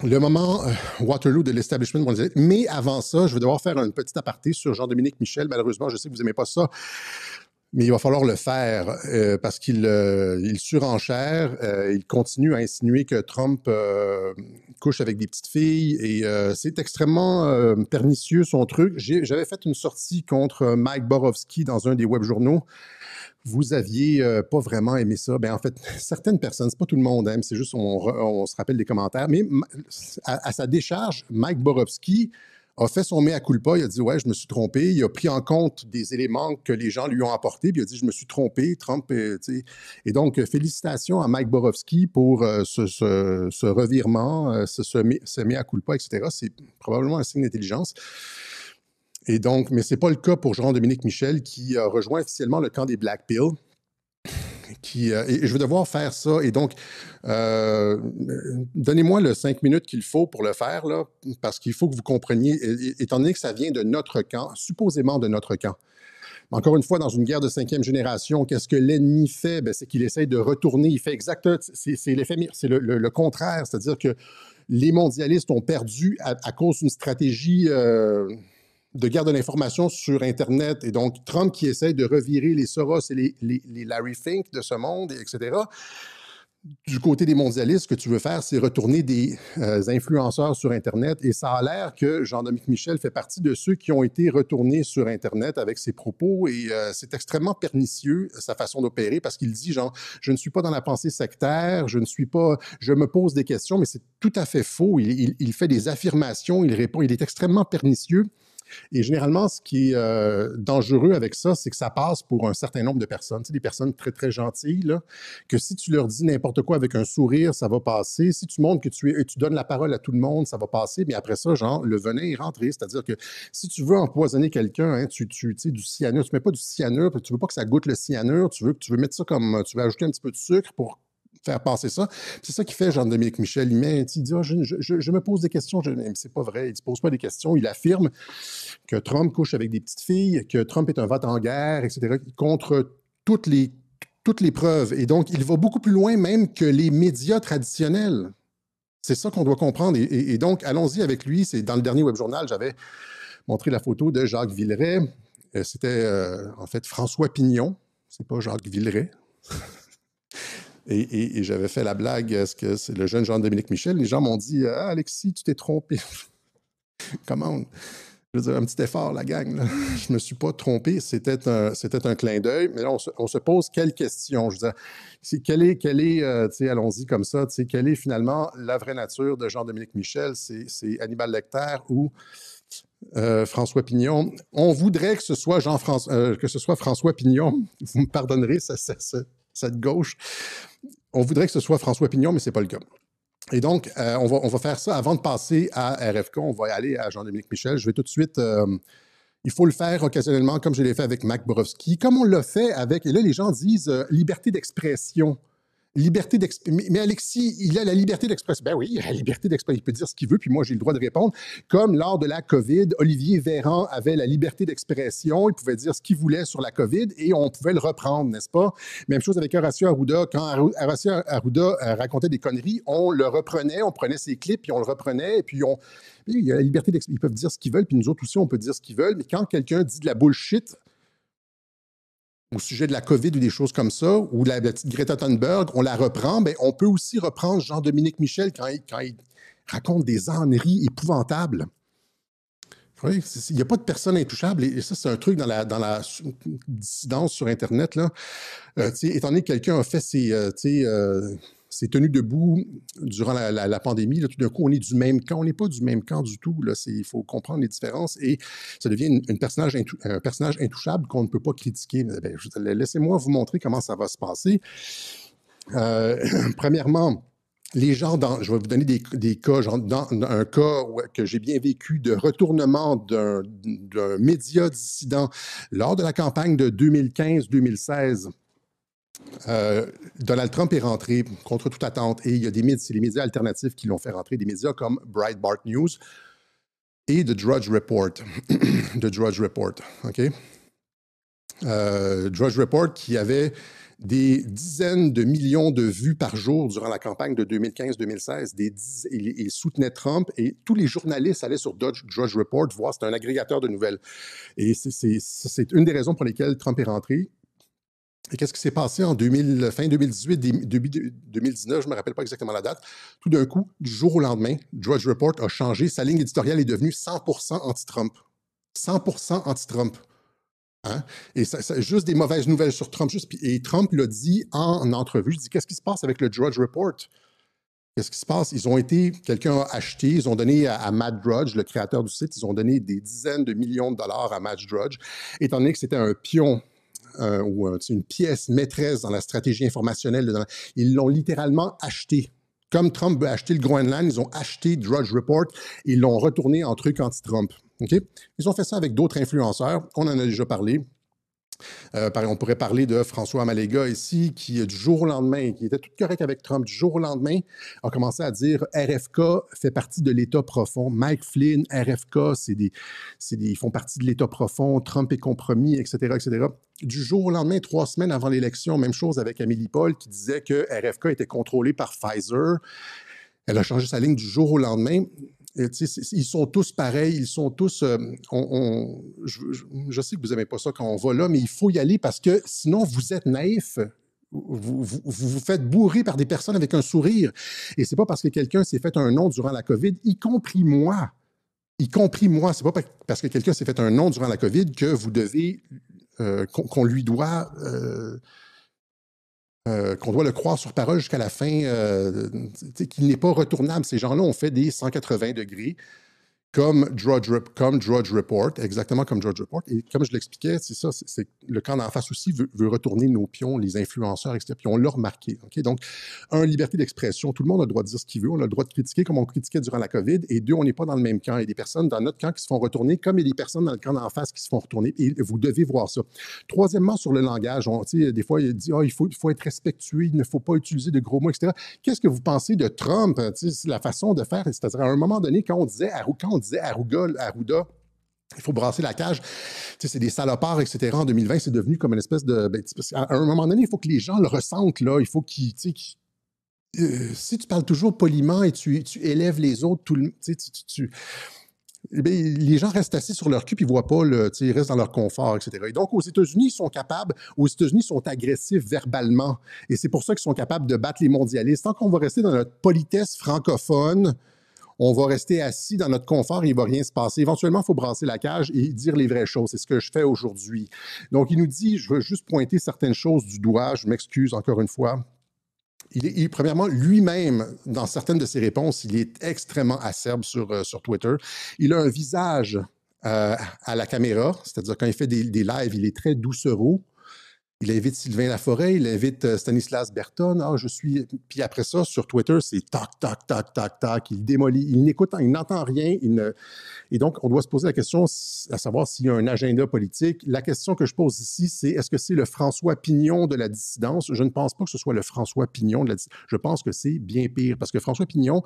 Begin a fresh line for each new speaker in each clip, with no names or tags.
Le moment Waterloo de l'establishment mondial. Mais avant ça, je vais devoir faire un petit aparté sur Jean-Dominique Michel. Malheureusement, je sais que vous n'aimez pas ça, mais il va falloir le faire parce qu'il il surenchère. Il continue à insinuer que Trump couche avec des petites filles et c'est extrêmement pernicieux son truc. J'avais fait une sortie contre Mike Borowski dans un des web journaux. Vous aviez pas vraiment aimé ça. Ben, en fait, certaines personnes, c'est pas tout le monde aime, c'est juste on se rappelle des commentaires. Mais à sa décharge, Mike Borowski a fait son mea culpa. Il a dit ouais, je me suis trompé. Il a pris en compte des éléments que les gens lui ont apportés. Puis il a dit je me suis trompé. Trump, tu sais. Et donc félicitations à Mike Borowski pour ce revirement, ce mea culpa, etc. C'est probablement un signe d'intelligence. Et donc, mais ce n'est pas le cas pour Jean-Dominique Michel qui a rejoint officiellement le camp des Black Pill. Et je vais devoir faire ça. Et donc, donnez-moi le 5 minutes qu'il faut pour le faire, là, parce qu'il faut que vous compreniez, étant donné que ça vient de notre camp, supposément de notre camp. Encore une fois, dans une guerre de 5e génération, qu'est-ce que l'ennemi fait? Ben, c'est qu'il essaie de retourner. Il fait exactement, c'est l'effet, c'est le contraire. C'est-à-dire que les mondialistes ont perdu à cause d'une stratégie de guerre de l'information sur Internet. Et donc, Trump qui essaie de revirer les Soros et les Larry Fink de ce monde, etc. Du côté des mondialistes, ce que tu veux faire, c'est retourner des influenceurs sur Internet. Et ça a l'air que Jean-Dominique Michel fait partie de ceux qui ont été retournés sur Internet avec ses propos. Et c'est extrêmement pernicieux, sa façon d'opérer, parce qu'il dit, genre, je ne suis pas dans la pensée sectaire, je me pose des questions, mais c'est tout à fait faux. Il fait des affirmations, il répond, il est extrêmement pernicieux. Et généralement, ce qui est dangereux avec ça, c'est que ça passe pour un certain nombre de personnes. Tu sais, des personnes très, très gentilles, là, que si tu leur dis n'importe quoi avec un sourire, ça va passer. Si tu montres que tu donnes la parole à tout le monde, ça va passer. Mais après ça, genre, le venin est rentré. C'est-à-dire que si tu veux empoisonner quelqu'un, hein, tu sais, du cyanure, tu ne mets pas du cyanure, tu veux pas que ça goûte le cyanure, tu veux mettre ça comme, tu veux ajouter un petit peu de sucre pour faire passer ça. C'est ça qui fait Jean-Dominique Michel. Il dit, je me pose des questions. Mais c'est pas vrai. Il ne se pose pas des questions. Il affirme que Trump couche avec des petites filles, que Trump est un vote en guerre, etc., contre toutes les preuves. Et donc, il va beaucoup plus loin même que les médias traditionnels. C'est ça qu'on doit comprendre. Et donc, allons-y avec lui. C'est dans le dernier web journal, j'avais montré la photo de Jacques Villeray. C'était en fait François Pignon. C'est pas Jacques Villeray. Et j'avais fait la blague, est-ce que c'est le jeune Jean-Dominique Michel? Les gens m'ont dit ah, Alexis, tu t'es trompé. Comment? Je veux dire, un petit effort, la gang. Là. Je ne me suis pas trompé. C'était un clin d'œil. Mais là, on se pose quelle question? Je veux dire, quelle est allons-y comme ça, quelle est finalement la vraie nature de Jean-Dominique Michel? C'est Hannibal Lecter ou François Pignon. On voudrait que ce soit François Pignon. Vous me pardonnerez cette gauche. On voudrait que ce soit François Pignon, mais ce n'est pas le cas. Et donc, on va faire ça avant de passer à RFK. On va aller à Jean-Dominique Michel. Je vais tout de suite... il faut le faire occasionnellement, comme je l'ai fait avec Mike Borowski, comme on l'a fait avec... Et là, les gens disent liberté d'expression. Liberté d'expression. Mais Alexis, il a la liberté d'expression. Ben oui, il a la liberté d'expression. Il peut dire ce qu'il veut, puis moi, j'ai le droit de répondre. Comme lors de la COVID, Olivier Véran avait la liberté d'expression. Il pouvait dire ce qu'il voulait sur la COVID et on pouvait le reprendre, n'est-ce pas? Même chose avec Horacio Arruda. Quand Horacio Arruda racontait des conneries, on le reprenait, on prenait ses clips, puis on le reprenait, et puis il y a la liberté d'expression. Ils peuvent dire ce qu'ils veulent, puis nous autres aussi, on peut dire ce qu'ils veulent. Mais quand quelqu'un dit de la bullshit au sujet de la COVID ou des choses comme ça, ou la petite Greta Thunberg, on la reprend, bien, on peut aussi reprendre Jean-Dominique Michel quand il raconte des âneries épouvantables. Oui, il n'y a pas de personne intouchable, et ça, c'est un truc dans la dissidence sur Internet. Là. Étant donné que quelqu'un a fait ses tenues debout durant la pandémie, là, tout d'un coup, on est du même camp. On n'est pas du même camp du tout. Il faut comprendre les différences. Et ça devient un personnage intouchable qu'on ne peut pas critiquer. Ben, laissez-moi vous montrer comment ça va se passer. Premièrement, les gens, je vais vous donner des cas, genre dans un cas que j'ai bien vécu de retournement d'un média dissident lors de la campagne de 2015-2016. Donald Trump est rentré contre toute attente et c'est les médias alternatifs qui l'ont fait rentrer, des médias comme Breitbart News et The Drudge Report. The Drudge Report, OK? Drudge Report qui avait des dizaines de millions de vues par jour durant la campagne de 2015-2016. Il soutenait Trump et tous les journalistes allaient sur Drudge Report voir, c'est un agrégateur de nouvelles. Et c'est une des raisons pour lesquelles Trump est rentré. Et qu'est-ce qui s'est passé en fin 2018, début 2019, je ne me rappelle pas exactement la date. Tout d'un coup, du jour au lendemain, Drudge Report a changé. Sa ligne éditoriale est devenue 100% anti-Trump. 100% anti-Trump. Hein? Et juste des mauvaises nouvelles sur Trump. Et Trump l'a dit en entrevue. Il dit, qu'est-ce qui se passe avec le Drudge Report? Qu'est-ce qui se passe? Quelqu'un a acheté, ils ont donné à Matt Drudge, le créateur du site, ils ont donné des dizaines de millions de dollars à Matt Drudge, étant donné que c'était un pion ou une pièce maîtresse dans la stratégie informationnelle. Ils l'ont littéralement acheté. Comme Trump veut acheter le Groenland, ils ont acheté Drudge Report et ils l'ont retourné en truc anti-Trump. Okay? Ils ont fait ça avec d'autres influenceurs. On en a déjà parlé. On pourrait parler de François Maléga ici, qui du jour au lendemain, qui était tout correct avec Trump, du jour au lendemain, a commencé à dire RFK fait partie de l'État profond. Mike Flynn, RFK, ils font partie de l'État profond, Trump est compromis, etc., etc. Du jour au lendemain, 3 semaines avant l'élection, même chose avec Amélie Paul, qui disait que RFK était contrôlé par Pfizer. Elle a changé sa ligne du jour au lendemain. Ils sont tous pareils, ils sont tous... je sais que vous n'aimez pas ça quand on va là, mais il faut y aller parce que sinon, vous êtes naïf. Vous faites bourrer par des personnes avec un sourire. Et c'est pas parce que quelqu'un s'est fait un nom durant la COVID, y compris moi. C'est pas parce que quelqu'un s'est fait un nom durant la COVID que vous devez... qu'on lui doit... qu'on doit le croire sur parole jusqu'à la fin, qu'il n'est pas retournable. Ces gens-là ont fait des 180 degrés, comme Drudge Report, exactement comme Drudge Report. Et comme je l'expliquais, c'est ça, c'est le camp d'en face aussi veut retourner nos pions, les influenceurs, etc. Puis on l'a remarqué. Okay? Donc, liberté d'expression, tout le monde a le droit de dire ce qu'il veut, on a le droit de critiquer comme on critiquait durant la COVID. Et 2, on n'est pas dans le même camp. Il y a des personnes dans notre camp qui se font retourner, comme il y a des personnes dans le camp d'en face qui se font retourner. Et vous devez voir ça. Troisièmement, sur le langage, des fois, il dit il faut être respectueux, il ne faut pas utiliser de gros mots, etc. Qu'est-ce que vous pensez de Trump? La façon de faire, c'est-à-dire à un moment donné, quand on disait Arruda, il faut brasser la cage, c'est des salopards, etc. En 2020, c'est devenu comme une espèce de... à un moment donné, il faut que les gens le ressentent, là. Il faut qu'ils... si tu parles toujours poliment et tu élèves les autres, les gens restent assis sur leur cul et ils ne voient pas, ils restent dans leur confort, etc. Et donc, aux États-Unis, ils sont agressifs verbalement. Et c'est pour ça qu'ils sont capables de battre les mondialistes. Tant qu'on va rester dans notre politesse francophone, on va rester assis dans notre confort et il ne va rien se passer. Éventuellement, il faut brasser la cage et dire les vraies choses. C'est ce que je fais aujourd'hui. Donc, il nous dit, je veux juste pointer certaines choses du doigt. Je m'excuse encore une fois. Premièrement, lui-même, dans certaines de ses réponses, il est extrêmement acerbe sur Twitter. Il a un visage à la caméra, c'est-à-dire quand il fait des lives, il est très doucereux. Il invite Sylvain Laforêt, il invite Stanislas Berton. Puis après ça, sur Twitter, c'est tac, tac, tac, tac, tac. Il démolit, il n'entend rien. Et donc, on doit se poser la question à savoir s'il y a un agenda politique. La question que je pose ici, c'est est-ce que c'est le François Pignon de la dissidence? Je ne pense pas que ce soit le François Pignon de la dissidence. Je pense que c'est bien pire parce que François Pignon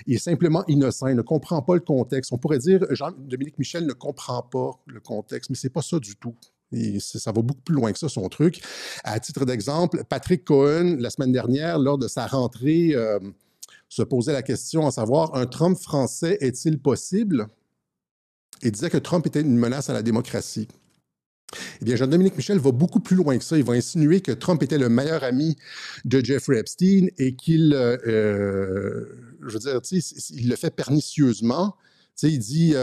est simplement innocent, il ne comprend pas le contexte. On pourrait dire Jean-Dominique Michel ne comprend pas le contexte, mais c'est pas ça du tout. Et ça va beaucoup plus loin que ça, son truc. À titre d'exemple, Patrick Cohen, la semaine dernière, lors de sa rentrée, se posait la question à savoir, un Trump français est-il possible? Et disait que Trump était une menace à la démocratie. Eh bien, Jean-Dominique Michel va beaucoup plus loin que ça. Il va insinuer que Trump était le meilleur ami de Jeffrey Epstein et qu'il, il le fait pernicieusement. Il dit...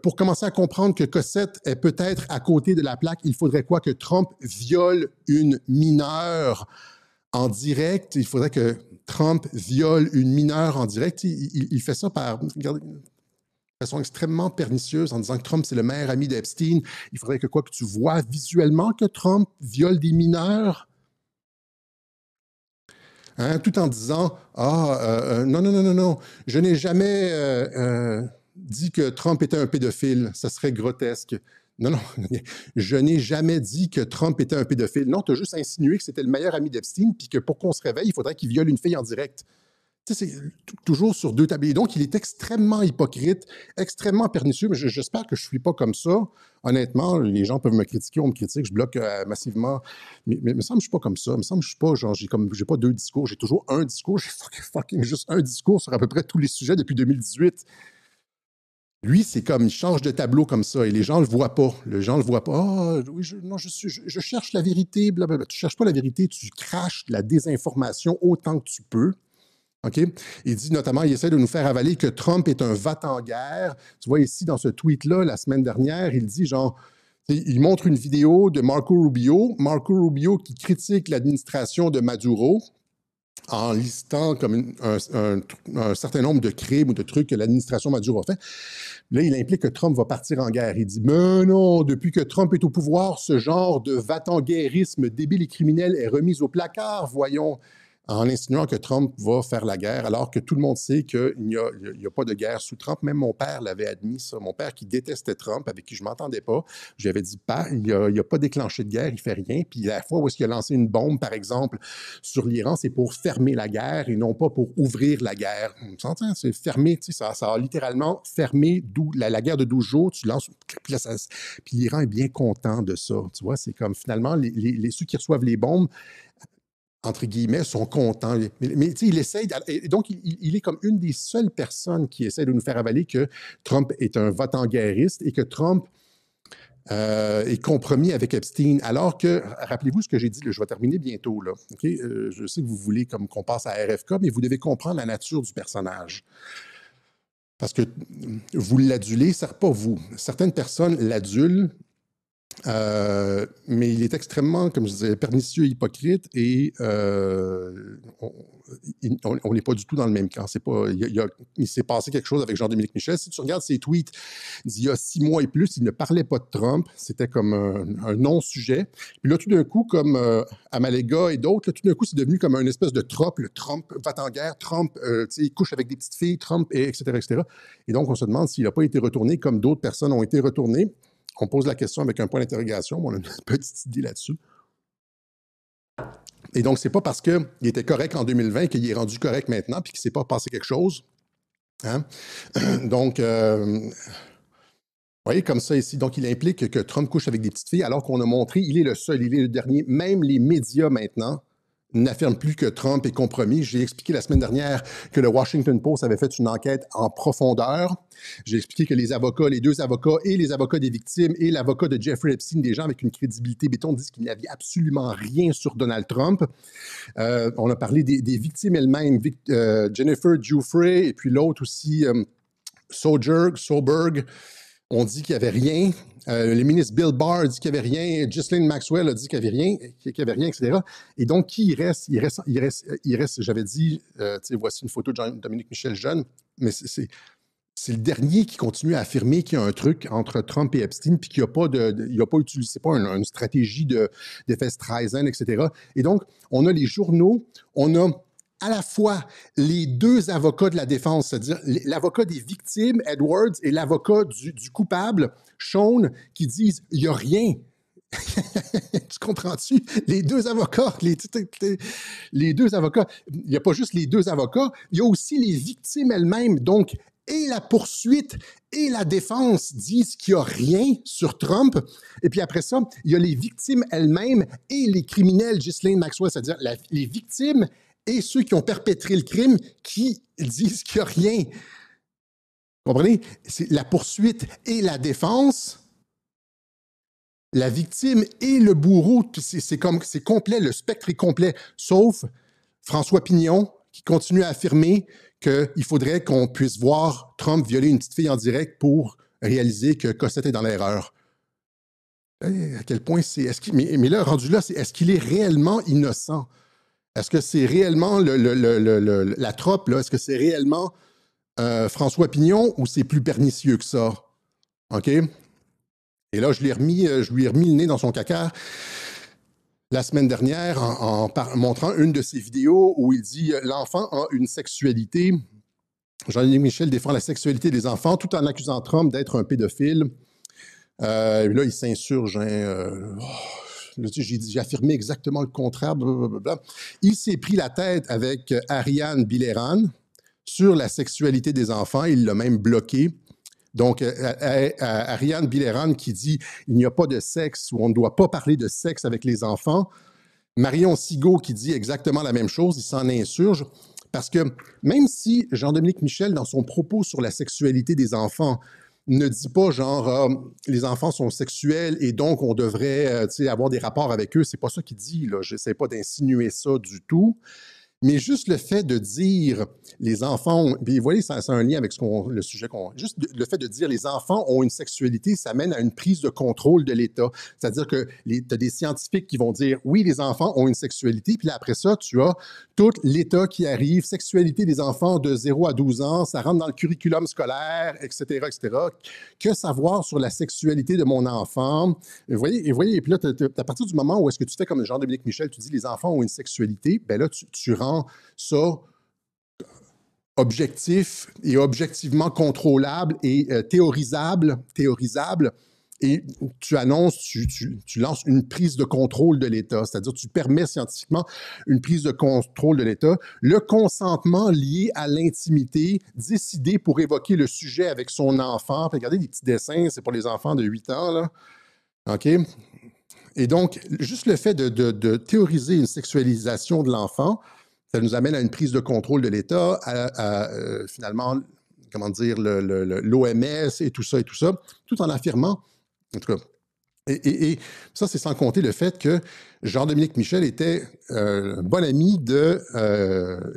pour commencer à comprendre que Cossette est peut-être à côté de la plaque, il faudrait quoi? Que Trump viole une mineure en direct. Il faudrait que Trump viole une mineure en direct. Il fait ça de façon extrêmement pernicieuse en disant que Trump, c'est le meilleur ami d'Epstein. Il faudrait que tu vois visuellement que Trump viole des mineurs. Hein, tout en disant non, je n'ai jamais... dit que Trump était un pédophile, ça serait grotesque. Non, je n'ai jamais dit que Trump était un pédophile. Non, tu as juste insinué que c'était le meilleur ami d'Epstein, puis que pour qu'on se réveille, il faudrait qu'il viole une fille en direct. Tu sais, c'est toujours sur deux tabliers. Donc, il est extrêmement hypocrite, extrêmement pernicieux, mais j'espère que je ne suis pas comme ça. Honnêtement, les gens peuvent me critiquer, on me critique, je bloque massivement. Mais il me semble que je ne suis pas comme ça. Il me semble que je ne suis pas, genre, j'ai pas deux discours, j'ai toujours un discours, j'ai fucking juste un discours sur à peu près tous les sujets depuis 2018. Lui, c'est comme, il change de tableau comme ça et les gens ne le voient pas. Les gens ne le voient pas. Ah, oui, non, je cherche la vérité, blablabla. Tu ne cherches pas la vérité, tu craches la désinformation autant que tu peux. OK? Il dit notamment, il essaie de nous faire avaler que Trump est un va-t-en-guerre. Tu vois ici, dans ce tweet-là, la semaine dernière, il dit genre, il montre une vidéo de Marco Rubio qui critique l'administration de Maduro en listant comme un certain nombre de crimes ou de trucs que l'administration Maduro a fait. Là, il implique que Trump va partir en guerre. Il dit, mais non, depuis que Trump est au pouvoir, ce genre de va-t-en-guerrisme débile et criminel est remis au placard, voyons, en insinuant que Trump va faire la guerre, alors que tout le monde sait qu'il n'y a pas de guerre sous Trump. Même mon père l'avait admis, ça. Mon père qui détestait Trump, avec qui je ne m'entendais pas, je lui avais dit, il n'a pas déclenché de guerre, il ne fait rien. Puis la fois où il a lancé une bombe, par exemple, sur l'Iran, c'est pour fermer la guerre et non pas pour ouvrir la guerre. On s'entend, c'est fermer, tu sais, ça a littéralement fermé la guerre de 12 jours, tu lances, puis l'Iran est bien content de ça, tu vois, c'est comme finalement, ceux qui reçoivent les bombes, entre guillemets, sont contents. Mais tu sais, il essaye, et donc il est comme une des seules personnes qui essaie de nous faire avaler que Trump est un va-t-en-guerriste et que Trump est compromis avec Epstein, alors que, rappelez-vous ce que j'ai dit, là, je vais terminer bientôt, là, okay? Je sais que vous voulez comme qu'on passe à RFK, mais vous devez comprendre la nature du personnage. Parce que vous l'adulez, pas vous. Certaines personnes l'adulent, mais il est extrêmement, comme je disais, pernicieux, hypocrite, et on n'est pas du tout dans le même camp. Il s'est passé quelque chose avec Jean-Dominique Michel. Si tu regardes ses tweets d'il y a 6 mois et plus, il ne parlait pas de Trump. C'était comme un non-sujet. Puis là, tout d'un coup, comme Amalega et d'autres, tout d'un coup, c'est devenu comme une espèce de trope. Le Trump va en guerre, Trump il couche avec des petites filles, Trump, etc., etc. Et donc, on se demande s'il n'a pas été retourné comme d'autres personnes ont été retournées. On pose la question avec un point d'interrogation, on a une petite idée là-dessus. Et donc, c'est pas parce qu'il était correct en 2020 qu'il est rendu correct maintenant puis qu'il ne s'est pas passé quelque chose. Hein? Donc, vous voyez, comme ça ici. Donc, il implique que Trump couche avec des petites filles alors qu'on a montré, il est le seul, il est le dernier. Même les médias maintenant n'affirment plus que Trump est compromis. J'ai expliqué la semaine dernière que le Washington Post avait fait une enquête en profondeur. J'ai expliqué que les avocats, les deux avocats et les avocats des victimes et l'avocat de Jeffrey Epstein, des gens avec une crédibilité béton, disent qu'il n'y avait absolument rien sur Donald Trump. On a parlé des victimes elles-mêmes, Jennifer Giuffre et puis l'autre aussi, Soberg. On dit qu'il n'y avait rien. Le ministre Bill Barr dit qu'il n'y avait rien. Ghislaine Maxwell a dit qu'il n'y avait rien, etc. Et donc, qui il reste? Il reste, j'avais dit, voici une photo de Jean-Dominique Michel jeune, mais c'est le dernier qui continue à affirmer qu'il y a un truc entre Trump et Epstein, puis qu'il n'a pas utilisé, c'est pas une stratégie de Streisand, etc. Et donc, on a les journaux, on a à la fois les deux avocats de la défense, c'est-à-dire l'avocat des victimes, Edwards, et l'avocat du coupable, Sean, qui disent « il n'y a rien ». Tu comprends-tu? Les deux avocats, les deux avocats, il n'y a pas juste les deux avocats, il y a aussi les victimes elles-mêmes. Donc, et la poursuite et la défense disent qu'il n'y a rien sur Trump. Et puis après ça, il y a les victimes elles-mêmes et les criminels, Ghislaine Maxwell, c'est-à-dire les victimes et ceux qui ont perpétré le crime qui disent qu'il n'y a rien. Vous comprenez? C'est la poursuite et la défense, la victime et le bourreau, c'est complet, le spectre est complet, sauf François Pignon qui continue à affirmer qu'il faudrait qu'on puisse voir Trump violer une petite fille en direct pour réaliser que Cossette est dans l'erreur. À quel point c'est... Mais là, rendu là, est-ce qu'il est réellement innocent? Est-ce que c'est réellement la trope, là? Est-ce que c'est réellement François Pignon ou c'est plus pernicieux que ça? OK? Et là, je lui ai remis le nez dans son caca la semaine dernière en montrant une de ses vidéos où il dit « L'enfant a une sexualité ». Jean-Dominique Michel défend la sexualité des enfants tout en accusant Trump d'être un pédophile. Là, il s'insurge. J'ai affirmé exactement le contraire. Blablabla. Il s'est pris la tête avec Ariane Bileran. sur la sexualité des enfants. Il l'a même bloqué. Donc, Ariane Bileran qui dit « Il n'y a pas de sexe » ou « On ne doit pas parler de sexe avec les enfants ». Marion Sigaud qui dit exactement la même chose, il s'en insurge. Parce que même si Jean-Dominique Michel, dans son propos sur la sexualité des enfants, ne dit pas genre les enfants sont sexuels et donc on devrait avoir des rapports avec eux, c'est pas ça qu'il dit, là. J'essaie pas d'insinuer ça du tout. Mais juste le fait de dire les enfants, puis vous voyez, ça a un lien avec le sujet qu'on... Juste le fait de dire les enfants ont une sexualité, ça mène à une prise de contrôle de l'État. C'est-à-dire que tu as des scientifiques qui vont dire oui, les enfants ont une sexualité, puis là, après ça, tu as tout l'État qui arrive, sexualité des enfants de 0 à 12 ans, ça rentre dans le curriculum scolaire, etc., etc. Que savoir sur la sexualité de mon enfant? Vous voyez, et puis là, à partir du moment où est-ce que tu fais comme Jean-Dominique Michel, tu dis les enfants ont une sexualité, ben là, tu rends ça objectif et objectivement contrôlable et théorisable, et tu annonces, tu lances une prise de contrôle de l'État, c'est-à-dire tu permets scientifiquement une prise de contrôle de l'État, le consentement lié à l'intimité, décidé pour évoquer le sujet avec son enfant. Puis regardez les petits dessins, c'est pour les enfants de 8 ans, là. OK? Et donc, juste le fait de théoriser une sexualisation de l'enfant, ça nous amène à une prise de contrôle de l'État, finalement, comment dire, l'OMS et tout ça, tout en affirmant, en tout cas, et ça, c'est sans compter le fait que Jean-Dominique Michel était un bon ami de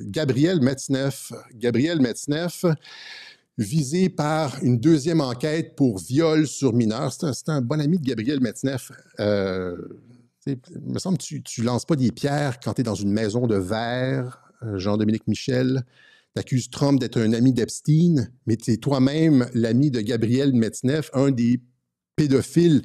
Gabriel Metzneff. Gabriel Metzneff, visé par une deuxième enquête pour viol sur mineur. C'est un bon ami de Gabriel Metzneff. Il me semble que tu ne lances pas des pierres quand tu es dans une maison de verre, Jean-Dominique Michel. Tu accuses Trump d'être un ami d'Epstein, mais tu es toi-même l'ami de Gabriel Metzneff, un des pédophiles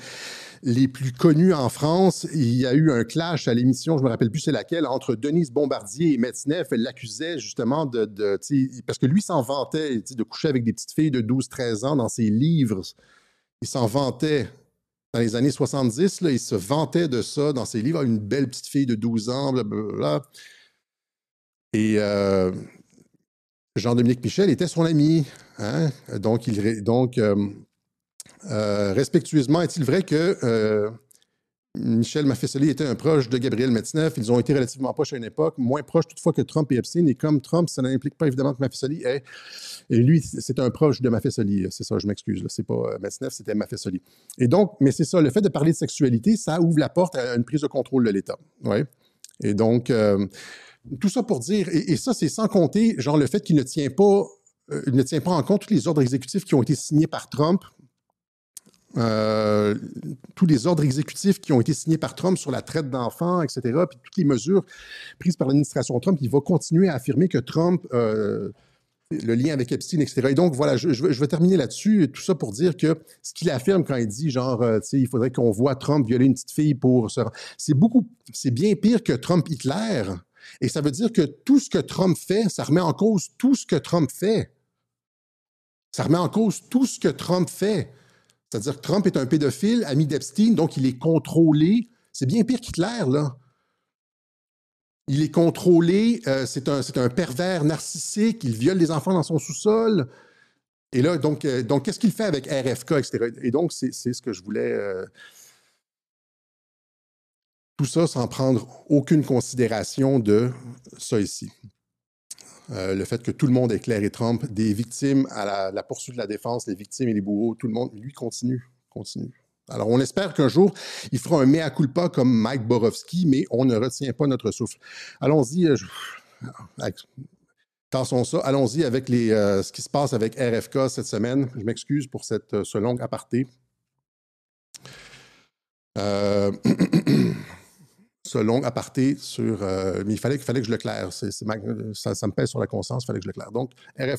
les plus connus en France. Il y a eu un clash à l'émission, je ne me rappelle plus c'est laquelle, entre Denise Bombardier et Metzneff. Elle l'accusait justement parce que lui s'en vantait de coucher avec des petites filles de 12-13 ans dans ses livres. Il s'en vantait. Dans les années 70, là, il se vantait de ça dans ses livres. Une belle petite fille de 12 ans, blablabla. Et Jean-Dominique Michel était son ami. Hein? Donc, respectueusement, est-il vrai que Michel Maffesoli était un proche de Gabriel Metzneff? Ils ont été relativement proches à une époque, moins proches toutefois que Trump et Epstein. Et comme Trump, ça n'implique pas évidemment que Maffesoli est... Et lui, c'est un proche de Maffesoli. C'est ça, je m'excuse. C'est pas Metzneff, c'était Maffesoli. Et donc, mais c'est ça, le fait de parler de sexualité, ça ouvre la porte à une prise de contrôle de l'État. Ouais. Et donc, tout ça pour dire, et ça, c'est sans compter, genre, le fait qu'il ne tient pas en compte tous les ordres exécutifs qui ont été signés par Trump. Tous les ordres exécutifs qui ont été signés par Trump sur la traite d'enfants, etc., puis toutes les mesures prises par l'administration Trump, il va continuer à affirmer que Trump, le lien avec Epstein, etc. Et donc, voilà, je vais terminer là-dessus, tout ça pour dire que ce qu'il affirme quand il dit, genre, il faudrait qu'on voit Trump violer une petite fille pour se... C'est bien pire que Trump-Hitler, et ça veut dire que tout ce que Trump fait, ça remet en cause tout ce que Trump fait. Ça remet en cause tout ce que Trump fait. C'est-à-dire que Trump est un pédophile, ami d'Epstein, donc il est contrôlé. C'est bien pire qu'Hitler, là. Il est contrôlé, c'est un pervers narcissique, il viole des enfants dans son sous-sol. Et là, donc qu'est-ce qu'il fait avec RFK, etc.? Et donc, c'est ce que je voulais... tout ça sans prendre aucune considération de ça ici. Le fait que tout le monde éclaire Trump, des victimes à la poursuite de la défense, les victimes et les bourreaux, tout le monde, lui, continue. Alors, on espère qu'un jour, il fera un mea culpa comme Mike Borowski, mais on ne retient pas notre souffle. Allons-y, tassons ça, allons-y avec ce qui se passe avec RFK cette semaine. Je m'excuse pour ce long aparté. Ce long aparté sur... mais il fallait que je le claire. Ça me pèse sur la conscience, il fallait que je le claire. Donc, RFK...